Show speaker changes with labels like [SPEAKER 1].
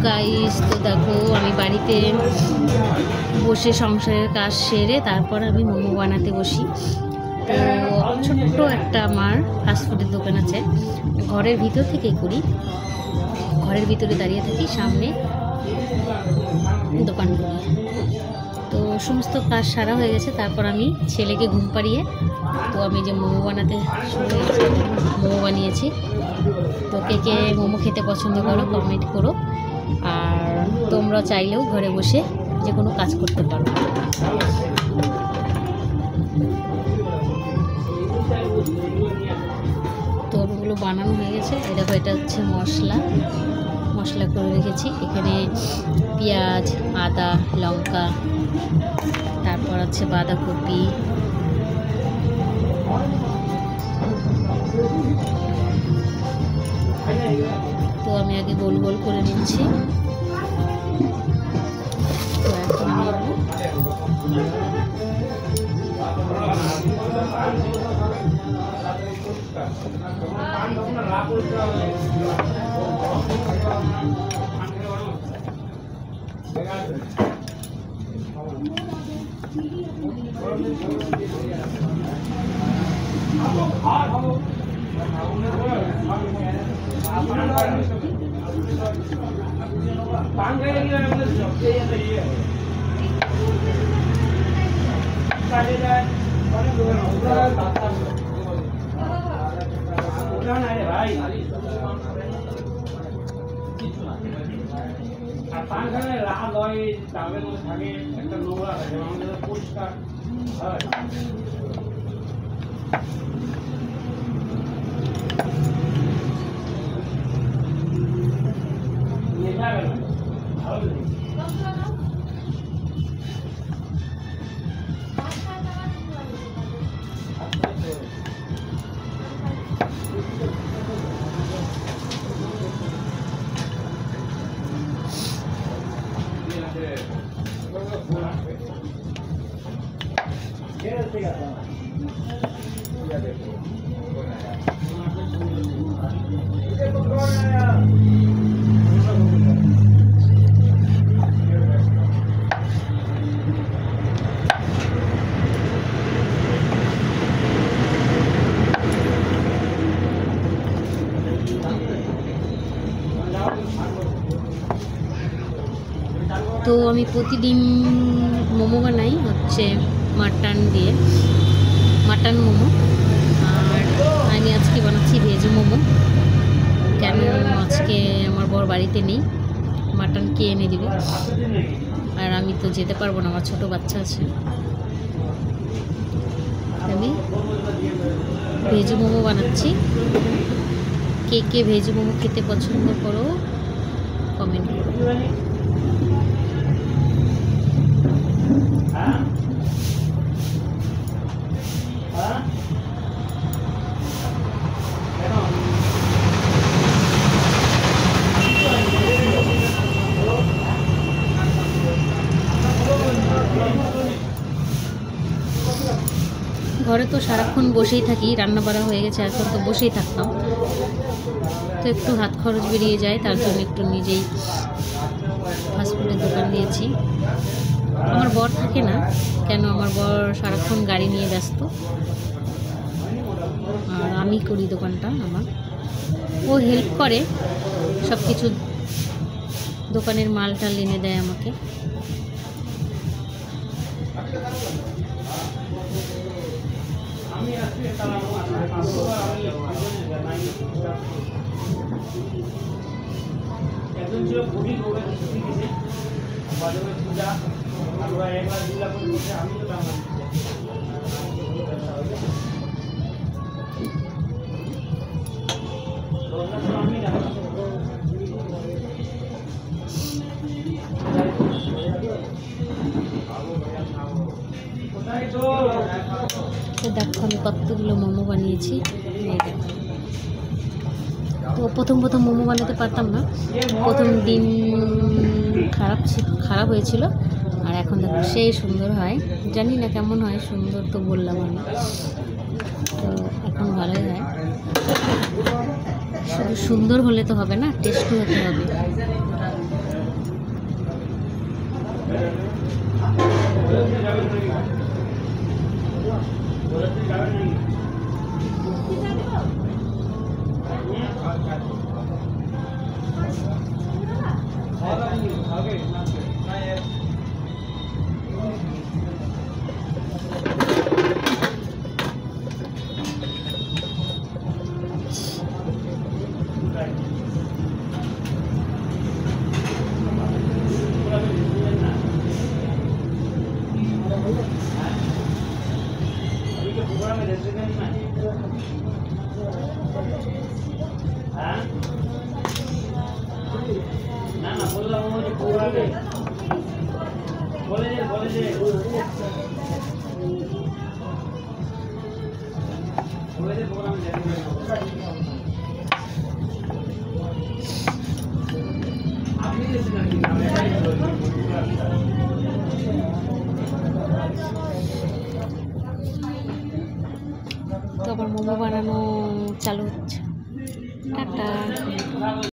[SPEAKER 1] Guys, তো দেখো আমি বাড়িতে বসে সংসারের কাজ সেরে তারপর আমি মোমো বানাতে বসি। তো ছোট্ট একটা আমার ফাস্টফুডের দোকান আছে, ঘরের ভিতর থেকেই করি, ঘরের ভিতরে দাঁড়িয়ে থাকি, সামনে দোকান করি। তো সমস্ত কাজ সারা হয়ে গেছে, তারপর আমি ছেলেকে ঘুম পাড়িয়ে তো আমি যে মোমো বানাতে শুরু হয়েছি, মোমো বানিয়েছি। তো কে কে মোমো খেতে পছন্দ করো কমেন্ট করো, আর তোমরা চাইলেও ঘরে বসে যে কোনো কাজ করতে পারো। তো ওগুলো বানানো হয়ে গেছে। এই দেখো, এটা হচ্ছে মশলা করে রেখেছি। এখানে পেঁয়াজ, আদা, লঙ্কা, তারপর আছে বাঁধাকপি, তো আমি আগে গোল গোল করে নিচ্ছি। তো এখন তো আমি প্রতিদিন মোমো বানাই হচ্ছে মাটন দিয়ে, মাটন মোমো। আর আমি আজকে বানাচ্ছি ভেজ মোমো। কেন আজকে আমার বর বাড়িতে নেই, মাটন কে এনে দিবে, আর আমি তো যেতে পারবো না, আমার ছোট বাচ্চা আছে। আমি ভেজ মোমো বানাচ্ছি। কে কে ভেজ মোমো খেতে পছন্দ করো কমেন্ট করো। ঘরে তো সারাক্ষণ বসেই থাকি, রান্না বাড়া হয়ে গেছে, এখন তো বসেই থাকতাম, তো একটু হাত খরচ বেরিয়ে যায়, তার জন্য একটু নিজেই ফাস্টফুডের দোকান দিয়েছি। আমার বর থাকে না, কেন আমার বর সারাক্ষণ গাড়ি নিয়ে ব্যস্ত, আর আমি করি দোকানটা আমার। ও হেল্প করে, সব কিছু দোকানের মাল টাল এনে দেয় আমাকে। তো দেখো আমি কতগুলো মোমো বানিয়েছি। তো প্রথম মোমো বানাতে পারতাম না, প্রথম দিন খারাপ হয়েছিল, আর এখন দেখো সেই সুন্দর হয়। জানি না কেমন হয়, সুন্দর তো বললাম আমি, তো এখন ভালোই হয়। শুধু সুন্দর হলে তো হবে না, টেস্টি হতে হবে। তো আবার মোমো বানানো চালু হচ্ছে। টাটা।